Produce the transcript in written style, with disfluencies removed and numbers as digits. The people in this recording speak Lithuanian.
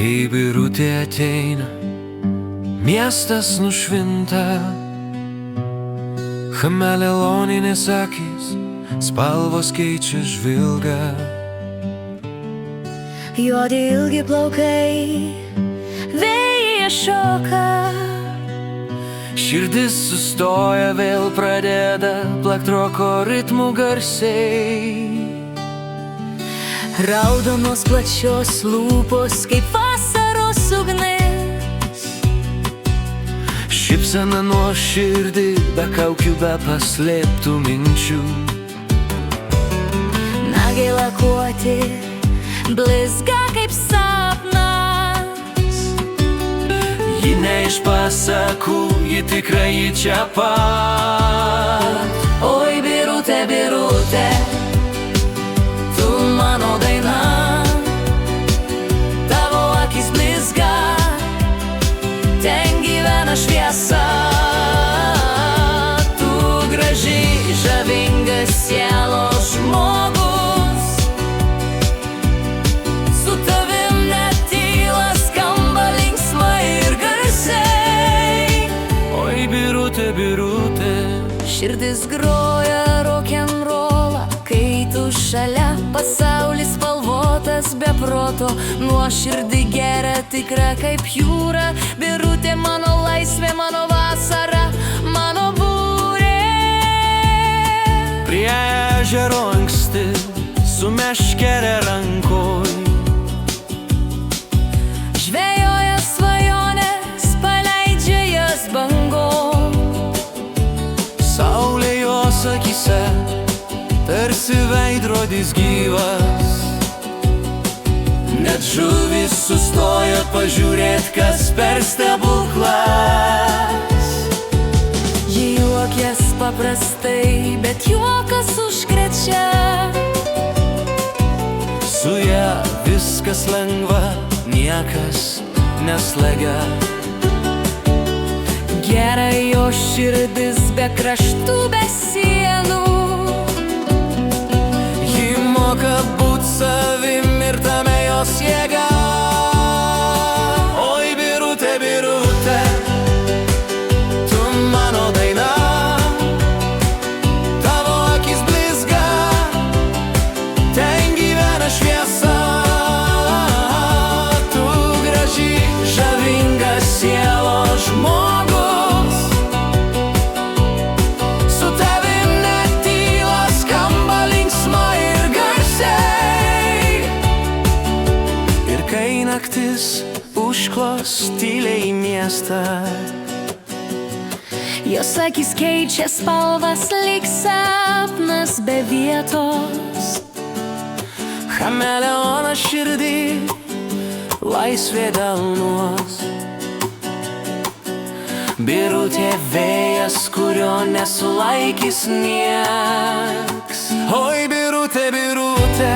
Kai birutė ateina, miestas nušvinta, chameleoninės akys, spalvos keičia žvilgą. Juodi ilgi plaukai, vėjyje šoka. Širdis sustoja, vėl pradeda plakt roko ritmų garsiai. Raudonos plačios lūpos, kaip vasaros ugnis. Šypsena nuoširdi, be kaukių, be paslėptų minčių. Nagai lakuoti, blizga kaip sapnas. Ji ne iš pasakų, ji tikrai ji čia pat. Oi, birutė, birutė, tu mano daina. Tavo akis blizga, ten gyvena šviesa. Tu graži, žavingas sielos žmogus. Su tavim net tyla skamba linksmai ir garsiai. Oi, birutė, birutė, Širdis groja rokenrolą, kai tu šalia. Pasaulis spalvotas be proto, nuoširdį geria, tikra kaip jūra. Birutė mano laisvė, mano vasara, mano būrė. prie ežero anksti, su meškere rankoj. Žvejoja svajonės, paleidžia jas bangom. Saulė jos akyse, tarsi veidrodis gyvas. Net žuvys sustoja pažiūrėt, kas per stebuklas. Ji juokės paprastai, bet juokas užkrečia. Su ja viskas lengva, niekas neslegia. Gera jo širdis be kraštų, be sienų. Ji moka būt savim ir tame jos jėga. Oi, birutė, birutė, tu mano daina. Tavo akis blizga, ten gyvena šviesa. Tu graži, žavingas sielos žmogus. Su tavim net tyla skamba linksmai ir garsiai. Ir kai naktis užklos tyliai miestą, Jos akis keičia spalvas, lyg sapnas be vietos. chameleonas širdį laisvė delnuos. Birutė vėjas, kurio nesulaikys nieks. Oi, birutė, birutė,